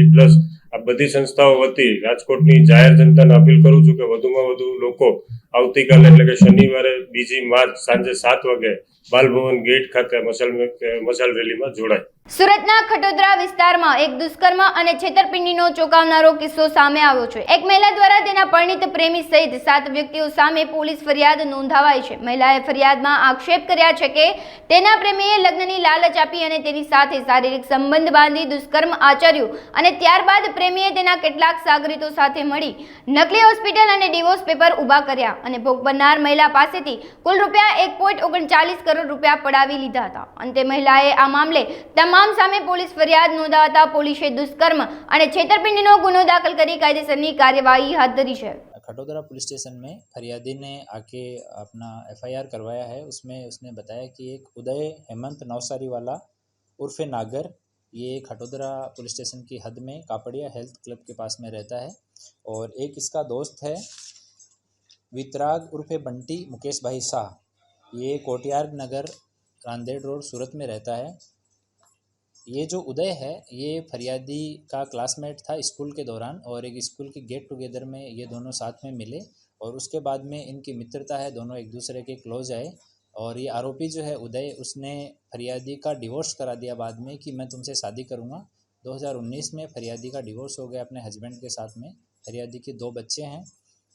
આ બધી સંસ્થાઓ વતી રાજકોટની જાહેર જનતાને અપીલ કરું છું કે વધુમાં વધુ લોકો આવતીકાલે એટલે કે શનિવારે 2 માર્ચ સાંજે 7 વાગે બાલભવન ગેટ ખાતે મશાલ રેલીમાં જોડાય. સુરતના ખટોદરા વિસ્તારમાં એક દુષ્કર્મ અને છેતરપિંડીનો ચોંકાવનારો કિસ્સો સામે આવ્યો છે. એક મહિલા દ્વારા તેના પરિણીત પ્રેમી સહિત 7 વ્યક્તિઓ સામે પોલીસ ફરિયાદ નોંધાવાઈ છે. મહિલાએ ફરિયાદમાં આક્ષેપ કર્યા છે કે તેના પ્રેમીએ લગ્નની લાલચ આપી અને તેની સાથે શારીરિક સંબંધ બાંધી દુષ્કર્મ આચર્યું અને ત્યારબાદ પ્રેમીએ તેના કેટલાક સાગરીતો સાથે મળી નકલી હોસ્પિટલ અને ડિવોર્સ પેપર ઊભા કર્યા અને ભોગ બનનાર મહિલા પાસેથી કુલ ₹1.39 કરોડ પડાવી લીધા હતા. અંતે મહિલાએ આ મામલે તમામ સામે પોલીસ ફરિયાદ नोंधाता પોલીસે दुष्कर्म અને છેતરપિંડીનો गुनो दाखिल કરી કાયદેસરની કાર્યવાહી હાથ ધરી છે. खटोदरा पुलिस स्टेशन में फरियादी ने आके अपना FIR करवाया है. उसमें उसने बताया कि एक उदय हेमंत नवसारी वाला उर्फ नागर, ये खटोदरा पुलिस स्टेशन की हद में कापड़िया हेल्थ क्लब के पास में रहता है और एक इसका दोस्त है वितराग उर्फ बंटी मुकेश भाई शाह, ये कोटियार्ग नगर रांदेड़ रोड सूरत में रहता है. ये जो उदय है ये फरियादी का क्लासमेट था स्कूल के दौरान और एक स्कूल की गेट टुगेदर में ये दोनों साथ में मिले और उसके बाद में इनकी मित्रता है, दोनों एक दूसरे के क्लोज आए और ये आरोपी जो है उदय, उसने फरियादी का डिवोर्स करा दिया बाद में कि मैं तुमसे शादी करूँगा. 2019 में फरियादी का डिवोर्स हो गया अपने हस्बैंड के साथ में. फरियादी के 2 बच्चे हैं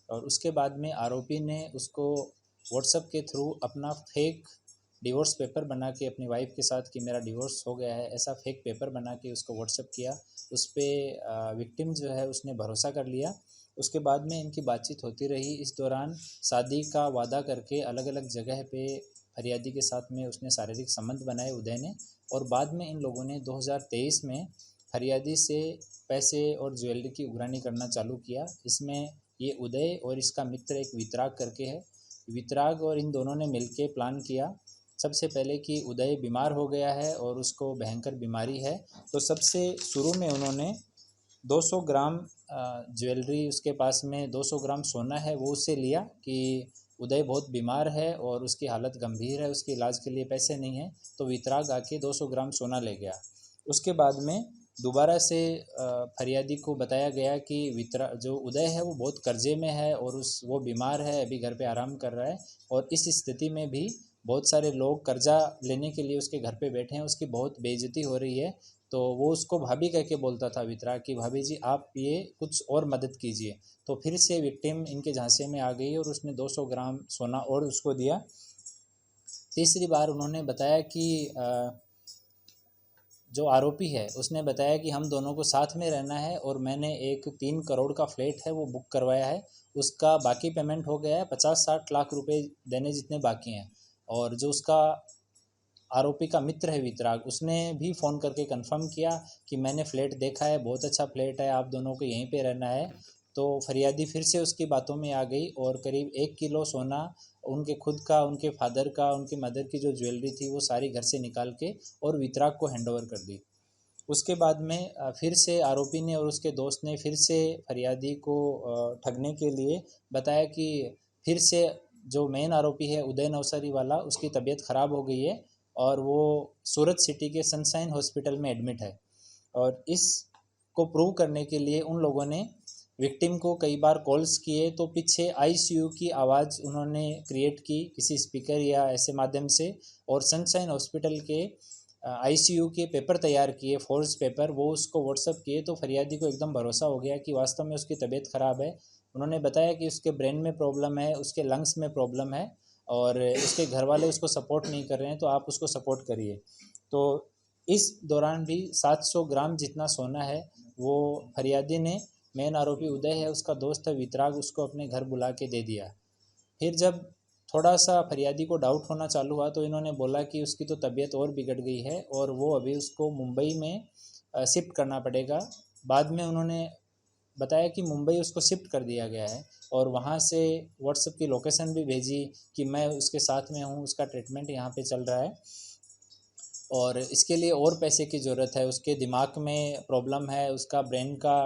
और उसके बाद में आरोपी ने उसको व्हाट्सएप के थ्रू अपना फेक डिवोर्स पेपर बना के अपनी वाइफ के साथ कि मेरा डिवोर्स हो गया है, ऐसा फेक पेपर बना के उसको व्हाट्सएप किया. उस पर विक्टिम जो है उसने भरोसा कर लिया. उसके बाद में इनकी बातचीत होती रही. इस दौरान शादी का वादा करके अलग अलग जगह पे फरियादी के साथ में उसने शारीरिक संबंध बनाए उदय ने और बाद में इन लोगों ने 2023 में फरियादी से पैसे और ज्वेलरी की उगरानी करना चालू किया. इसमें ये उदय और इसका मित्र एक वितराग करके है. वितराग और इन दोनों ने मिलके प्लान किया सबसे पहले कि उदय बीमार हो गया है और उसको भयंकर बीमारी है, तो सबसे शुरू में उन्होंने 200 ग्राम ज्वेलरी, उसके पास में 200 ग्राम सोना है वो उससे लिया कि उदय बहुत बीमार है और उसकी हालत गंभीर है, उसके इलाज के लिए पैसे नहीं है, तो वितराग आके 200 ग्राम सोना ले गया. उसके बाद में दोबारा से फरियादी को बताया गया कि जो उदय है वो बहुत कर्जे में है और वो बीमार है, अभी घर पे आराम कर रहा है और इस स्थिति में भी बहुत सारे लोग कर्जा लेने के लिए उसके घर पे बैठे हैं, उसकी बहुत बेइज्जती हो रही है. तो वो उसको भाभी कह के बोलता था वितराग कि भाभी जी आप ये कुछ और मदद कीजिए. तो फिर से विक्टिम इनके झांसे में आ गई और उसने 200 ग्राम सोना और उसको दिया. तीसरी बार उन्होंने बताया कि जो आरोपी है उसने बताया कि हम दोनों को साथ में रहना है और मैंने एक 3 करोड़ का फ्लैट है वो बुक करवाया है, उसका बाकी पेमेंट हो गया है, 50-60 लाख रुपए देने जितने बाकी हैं. और जो उसका आरोपी का मित्र है वितराग, उसने भी फ़ोन करके कंफर्म किया कि मैंने फ़्लैट देखा है, बहुत अच्छा फ्लैट है, आप दोनों को यहीं पे रहना है. तो फरियादी फिर से उसकी बातों में आ गई और करीब 1 किलो सोना, उनके खुद का, उनके फादर का, उनकी मदर की जो ज्वेलरी थी वो सारी घर से निकाल के और वितराग को हैंडओवर कर दी. उसके बाद में फिर से आरोपी ने और उसके दोस्त ने फिर से फरियादी को ठगने के लिए बताया कि फिर से जो मेन आरोपी है उदय नवसारी वाला, उसकी तबीयत ख़राब हो गई है और वो सूरत सिटी के सनशाइन हॉस्पिटल में एडमिट है. और इसको प्रूव करने के लिए उन लोगों ने विक्टिम को कई बार कॉल्स किए, तो पीछे ICU की आवाज़ उन्होंने क्रिएट की किसी स्पीकर या ऐसे माध्यम से और सनशाइन हॉस्पिटल के ICU के पेपर तैयार किए, फोर्स पेपर, वो उसको व्हाट्सअप किए. तो फरियादी को एकदम भरोसा हो गया कि वास्तव में उसकी तबीयत ख़राब है. उन्होंने बताया कि उसके ब्रेन में प्रॉब्लम है, उसके लंग्स में प्रॉब्लम है और उसके घर वाले उसको सपोर्ट नहीं कर रहे हैं, तो आप उसको सपोर्ट करिए. तो इस दौरान भी 700 ग्राम जितना सोना है वो फरियादी ने, मेन आरोपी उदय है, उसका दोस्त है वितराग, उसको अपने घर बुला के दे दिया. फिर जब थोड़ा सा फरियादी को डाउट होना चालू हुआ तो इन्होंने बोला कि उसकी तो तबीयत और बिगड़ गई है और वो अभी उसको मुंबई में शिफ्ट करना पड़ेगा. बाद में उन्होंने बताया कि मुंबई उसको शिफ्ट कर दिया गया है और वहाँ से व्हाट्सएप की लोकेशन भी भेजी कि मैं उसके साथ में हूँ, उसका ट्रीटमेंट यहाँ पे चल रहा है और इसके लिए और पैसे की ज़रूरत है, उसके दिमाग में प्रॉब्लम है, उसका ब्रेन का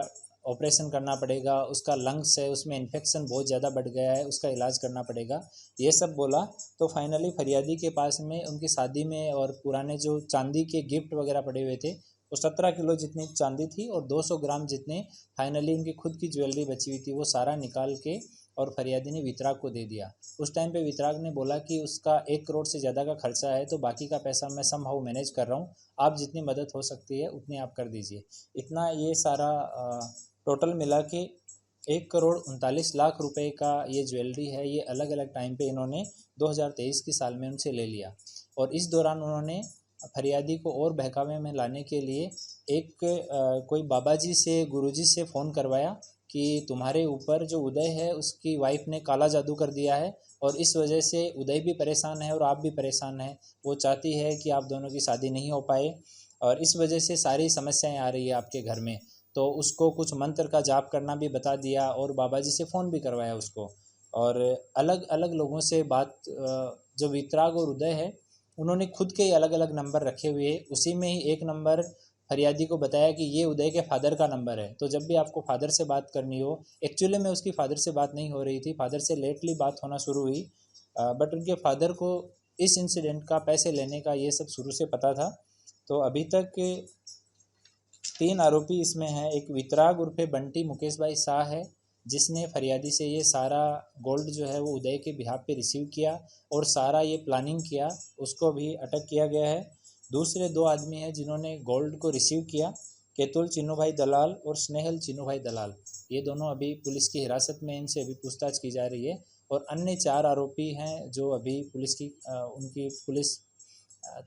ऑपरेशन करना पड़ेगा, उसका लंग्स है उसमें इन्फेक्शन बहुत ज़्यादा बढ़ गया है, उसका इलाज करना पड़ेगा, ये सब बोला. तो फाइनली फरियादी के पास में उनकी शादी में और पुराने जो चांदी के गिफ्ट वगैरह पड़े हुए थे वो 17 किलो जितनी चांदी थी और 200 ग्राम जितने फाइनली उनकी खुद की ज्वेलरी बची हुई थी वो सारा निकाल के और फरियादी ने वितराग को दे दिया। उस टाइम पे वितराग ने बोला कि उसका 1 करोड़ से ज़्यादा का खर्चा है, तो बाकी का पैसा मैं समहाउ मैनेज कर रहा हूँ, आप जितनी मदद हो सकती है उतनी आप कर दीजिए। इतना ये सारा टोटल मिला के 1 करोड़ 39 लाख रुपए का ये ज्वेलरी है, ये अलग अलग टाइम पे इन्होंने 2023 की साल में उनसे ले लिया। और इस दौरान उन्होंने फरियादी को और बहकावे में लाने के लिए एक कोई बाबा जी से, गुरुजी से फ़ोन करवाया कि तुम्हारे ऊपर जो उदय है उसकी वाइफ ने काला जादू कर दिया है और इस वजह से उदय भी परेशान है और आप भी परेशान हैं। वो चाहती है कि आप दोनों की शादी नहीं हो पाए और इस वजह से सारी समस्याएं आ रही है आपके घर में। तो उसको कुछ मंत्र का जाप करना भी बता दिया और बाबा जी से फ़ोन भी करवाया उसको। और अलग अलग लोगों से बात, जो वितराग और उदय है उन्होंने खुद के अलग अलग नंबर रखे हुए, उसी में ही एक नंबर फरियादी को बताया कि ये उदय के फादर का नंबर है। तो जब भी आपको फादर से बात करनी हो, एक्चुअली में उसकी फादर से बात नहीं हो रही थी, फादर से लेटली बात होना शुरू हुई, बट उनके फादर को इस इंसिडेंट का, पैसे लेने का, ये सब शुरू से पता था। तो अभी तक 3 आरोपी इसमें हैं। एक वितराग उर्फे बंटी मुकेश भाई शाह है, जिसने फरियादी से ये सारा गोल्ड जो है वो उदय के बिहाफ पे रिसीव किया और सारा ये प्लानिंग किया, उसको भी अटक किया गया है। दूसरे 2 आदमी हैं जिन्होंने गोल्ड को रिसीव किया, केतुल चिन्नू भाई दलाल और स्नेहल चिन्नू भाई दलाल। ये दोनों अभी पुलिस की हिरासत में, इनसे अभी पूछताछ की जा रही है। और अन्य 4 आरोपी हैं जो अभी उनकी पुलिस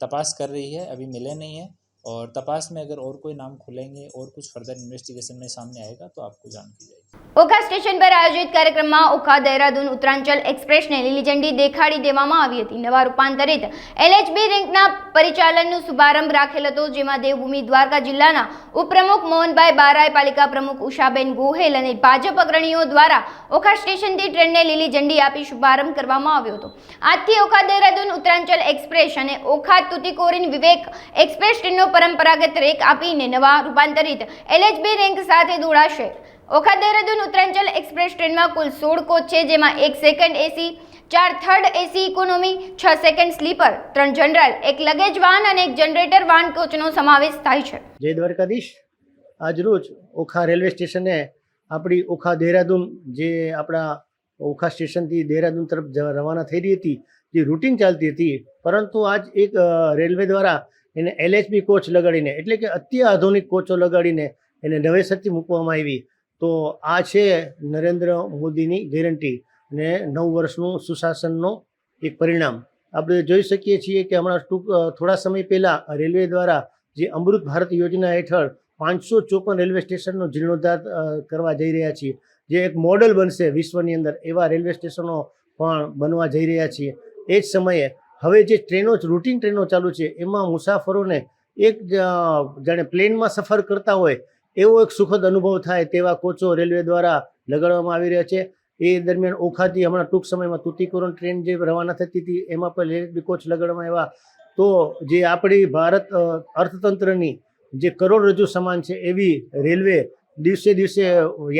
तपास कर रही है, अभी मिले नहीं है। और तपास में अगर और कोई नाम खुलेंगे और कुछ फर्दर इन्वेस्टिगेशन में सामने आएगा तो आपको जान की जाएगी। ઓખા સ્ટેશન પર આયોજિત કાર્યક્રમમાં ઓખા દહેરાદૂન ઉત્તરાંચલ એક્સપ્રેસને લીલી ઝંડી દેખાડી દેવામાં આવી હતી। નવા રૂપાંતરિત LHB રેન્કના પરિચાલનનો શુભારંભ રાખેલ હતો, જેમાં દેવભૂમિ દ્વારકા જિલ્લાના ઉપપ્રમુખ મોહનભાઈ બારાય, પાલિકા પ્રમુખ ઉષાબેન ગોહેલ અને ભાજપ અગ્રણીઓ દ્વારા ઓખા સ્ટેશનથી ટ્રેનને લીલી ઝંડી આપી શુભારંભ કરવામાં આવ્યો હતો। આજથી ઓખા દહેરાદૂન ઉત્તરાંચલ એક્સપ્રેસ અને ઓખા તુતિકોરીન વિવેક એક્સપ્રેસ ટ્રેનનો પરંપરાગત રેક આપીને નવા રૂપાંતરિત LHB રેન્ક સાથે જોડાશે। ઓખા દેહરાદૂન ઉત્તરાંચલ એક્સપ્રેસ ટ્રેનમાં કુલ 16 કોચ છે, જેમાં 1 second AC, 4 third AC economy, 6 second sleeper, 3 general, 1 luggage van અને 1 જનરેટર વાન કોચનો સમાવેશ થાય છે। જય દ્વારકાધીશ। આજ રોજ ઓખા રેલવે સ્ટેશને આપણી ઓખા દેહરાદૂન, જે આપણા ઓખા સ્ટેશનથી દેહરાદૂન તરફ રવાના થઈ રહી હતી, જે રૂટિન ચાલતી હતી, પરંતુ આજ એક રેલવે દ્વારા એને LHB કોચ લગાડીને, એટલે કે અત્યાધુનિક કોચો લગાડીને એને નવેસરથી મૂકવામાં આવી। તો આ છે નરેન્દ્ર મોદીની ગેરંટી અને 9 વર્ષનું સુશાસનનો એક પરિણામ। આપણે જોઈ શકીએ છીએ કે હમણાં થોડા સમય પહેલાં રેલવે દ્વારા જે અમૃત ભારત યોજના હેઠળ 554 રેલવે સ્ટેશનનો જીર્ણોદ્ધાર કરવા જઈ રહ્યા છીએ, જે એક મોડલ બનશે વિશ્વની અંદર, એવા રેલવે સ્ટેશનો પણ બનવા જઈ રહ્યા છીએ। એ જ સમયે હવે જે ટ્રેનો, રૂટિન ટ્રેનો ચાલુ છે, એમાં મુસાફરોને એક જાણે પ્લેનમાં સફર કરતા હોય એવો એક સુખદ અનુભવ થાય તેવા કોચો રેલવે દ્વારા લગાડવામાં આવી રહ્યા છે। એ દરમિયાન ઓખાથી હમણાં ટૂંક સમયમાં તુતિકોરન ટ્રેન જે રવાના થતી હતી એમાં પણ LHB કોચ લગાડવામાં આવ્યા। તો જે આપણી ભારત અર્થતંત્રની જે કરોડરજ્જુ સમાન છે એવી રેલવે દિવસે દિવસે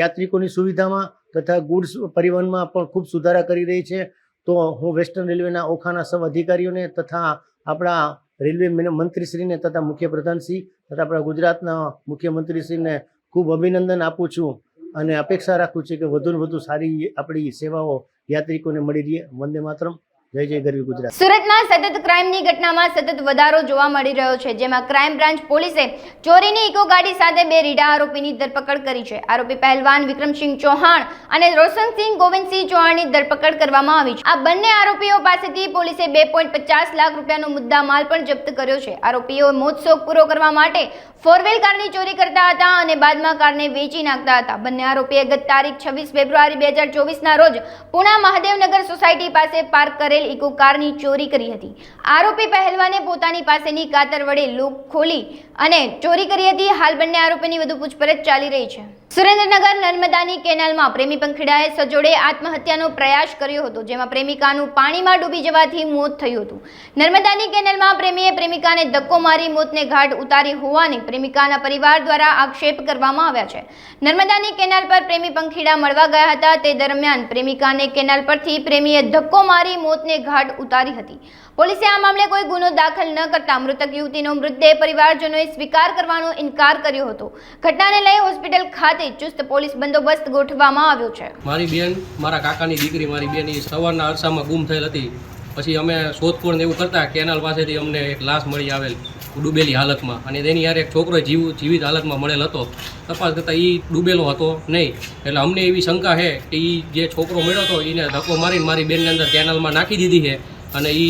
યાત્રિકોની સુવિધામાં તથા ગુડ્સ પરિવહનમાં પણ ખૂબ સુધારા કરી રહી છે। તો હું વેસ્ટર્ન રેલવેના ઓખાના સૌ અધિકારીઓને તથા આપણા રેલવે મંત્રીશ્રીને તથા મુખ્યપ્રધાનશ્રી તથા આપણા ગુજરાતના મુખ્યમંત્રીશ્રીને ખૂબ અભિનંદન આપું છું અને અપેક્ષા રાખું છું કે વધુને વધુ સારી આપણી સેવાઓ યાત્રિકોને મળી રહે। વંદે માતરમ। જય જય ગરવી ગુજરાત। સુરતમાં સતત ક્રાઇમની ઘટનામાં સતત વધારો જોવા મળી રહ્યો છે, જેમાં ક્રાઇમ બ્રાન્ચ પોલીસે ચોરીની ઇકો ગાડી સાથે 2 રીઢા આરોપીની ધરપકડ કરી છે। આરોપી પહેલવાન વિક્રમસિંહ ચૌહાણ અને રોશનસિંહ ગોવિંદસિંહ ચૌહાણની ધરપકડ કરવામાં આવી છે। આ બંને આરોપીઓ પાસેથી પોલીસે 2.50 લાખ રૂપિયાનો મુદ્દા માલ પણ જપ્ત કર્યો છે। આરોપીઓ મોજશોખ પૂરો કરવા માટે 4 વ્હીલ કારની ચોરી કરતા હતા અને બાદમાં કારને વેચી નાખતા હતા। બંને આરોપીએ ગત તારીખ 26 ફેબ્રુઆરી 2024ના રોજ પુણા મહાદેવનગર સોસાયટી પાસે પાર્ક કરેલ ઇકો કારની ચોરી કરી હતી। આરોપી પહેલવાને પોતાની પાસેની કાતર વડે લોક ખોલી અને ચોરી કરી હતી। હાલ બંને આરોપીની વધુ પૂછપરછ ચાલી રહી છે। સુરેન્દ્રનગર નર્મદાની કેનાલમાં પ્રેમી પંખીડાએ સજોડે આત્મહત્યાનો પ્રયાસ કર્યો હતો, જેમાં પ્રેમિકાનું પાણીમાં ડૂબી જવાથી મોત થયું હતું। નર્મદાની કેનાલમાં પ્રેમીએ પ્રેમિકાને ધક્કો મારી મોતને ઘાટ ઉતારી હોવાની પ્રેમિકાના પરિવાર દ્વારા આક્ષેપ કરવામાં આવ્યા છે। નર્મદાની કેનાલ પર પ્રેમી પંખીડા મળવા ગયા હતા, તે દરમિયાન પ્રેમિકાને કેનાલ પરથી પ્રેમીએ ધક્કો મારી મોતને ઘાટ ઉતારી હતી। પોલીસે આ મામલે કોઈ ગુનો દાખલ ન કરતા મૃતક યુવતીનો મૃતદેહ પરિવારજનોએ સ્વીકાર કરવાનો ઇનકાર કર્યો હતો। ઘટનાને લઈ હોસ્પિટલ ખાતે સાથે ચુસ્ત પોલીસ બંદોબસ્ત ગોઠવવામાં આવ્યો છે. મારી બેન, મારા કાકાની દીકરી, મારી બેન એ સવારના અરસામાં ગુમ થયેલ હતી. પછી અમે શોધખોળ ને એવું કરતા કેનાલ પાસેથી અમને એક લાશ મળી આવેલ ડૂબેલી હાલતમાં, અને તેની યાર એક છોકરો જીવિત હાલતમાં મળેલ હતો. તપાસ કરતાં એ ડૂબેલો હતો નહીં, એટલે અમને એવી શંકા છે કે એ જે છોકરો મળ્યો હતો એને ધક્કો મારીને મારી બેનની અંદર કેનાલમાં નાખી દીધી છે અને એ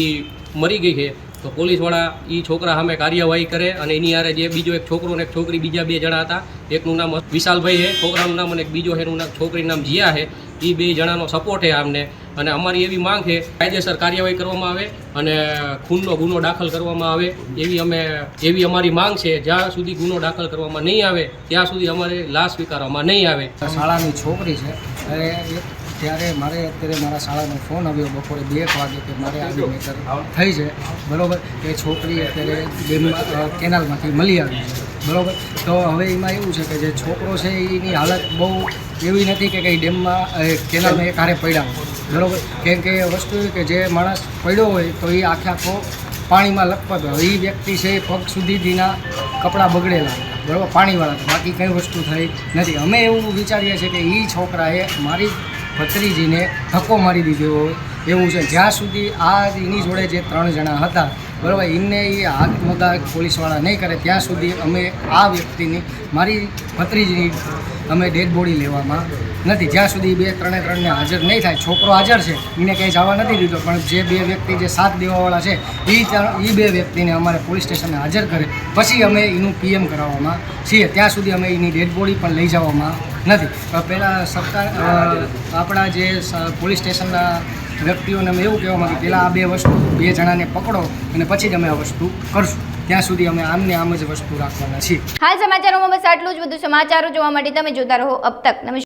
મરી ગઈ છે. તો પોલીસવાળા એ છોકરા સામે કાર્યવાહી કરે, અને એની યારે જે બીજો એક છોકરો અને એક છોકરી, બીજા 2 જણા હતા. એકનું નામ વિશાલભાઈ છે છોકરાનું નામ, અને એક બીજો એનું નામ છોકરીનું નામ જીયા છે. એ 2 જણાનો સપોર્ટ છે આમને, અને અમારી એવી માંગ છે કાયદેસર કાર્યવાહી કરવામાં આવે અને ખૂનનો ગુનો દાખલ કરવામાં આવે એવી અમારી માંગ છે. જ્યાં સુધી ગુનો દાખલ કરવામાં નહીં આવે ત્યાં સુધી અમારે લાશ સ્વીકારવામાં નહીં આવે. શાળાની છોકરી છે, ત્યારે મારે અત્યારે મારા શાળાનો ફોન આવ્યો બપોરે 2 વાગે કે મારે આવી મેટર થઈ છે, બરાબર. કે છોકરી અત્યારે ડેમમાં કેનાલમાંથી મળી આવી છે, બરાબર. તો હવે એમાં એવું છે કે જે છોકરો છે એની હાલત બહુ એવી નથી કે કંઈ ડેમમાં કેનાલમાં એક હારે પડ્યા હોય, બરાબર. કેમ કે વસ્તુ એવી કે જે માણસ પડ્યો હોય તો એ આખો પાણીમાં લખપત હોય. એ વ્યક્તિ છે એ પગ સુધીના કપડાં બગડેલા, બરાબર, પાણીવાળા, બાકી કંઈ વસ્તુ થઈ નથી. અમે એવું વિચારીએ છીએ કે એ છોકરાએ મારી ભત્રીજીને ધક્કો મારી દીધો હોય એવું છે. જ્યાં સુધી એની જોડે જે 3 જણા હતા, બરાબર, એમને એ હાથ મોદા પોલીસવાળા નહીં કરે ત્યાં સુધી અમે આ વ્યક્તિની, મારી ભત્રીજીની અમે ડેડ બોડી લેવામાં નથી. જ્યાં સુધી 2-3 ને હાજર નહીં થાય. છોકરો હાજર છે, એને કંઈ જવા નથી દીધો, પણ જે 2 વ્યક્તિ જે સાથ દેવાવાળા છે એ 2 વ્યક્તિને અમારે પોલીસ સ્ટેશને હાજર કરે પછી અમે એનું PM કરાવવામાં છીએ. ત્યાં સુધી અમે એની ડેડ બોડી પણ લઈ જવામાં નથી. પહેલાં સરકાર આપણા જે પોલીસ સ્ટેશનના વ્યક્તિઓને અમે એવું કહેવા માંગીએ, પહેલાં આ 2 જણાને પકડો અને પછી જ અમે આ વસ્તુ કરશું. ત્યાં સુધી અમે આમને આમ જ વસ્તુ રાખવાના છીએ. હાલ સમાચારોમાં બસ આટલું જ. વધુ સમાચારો જોવા માટે તમે જોતા રહો અબ તક. નમસ્કાર.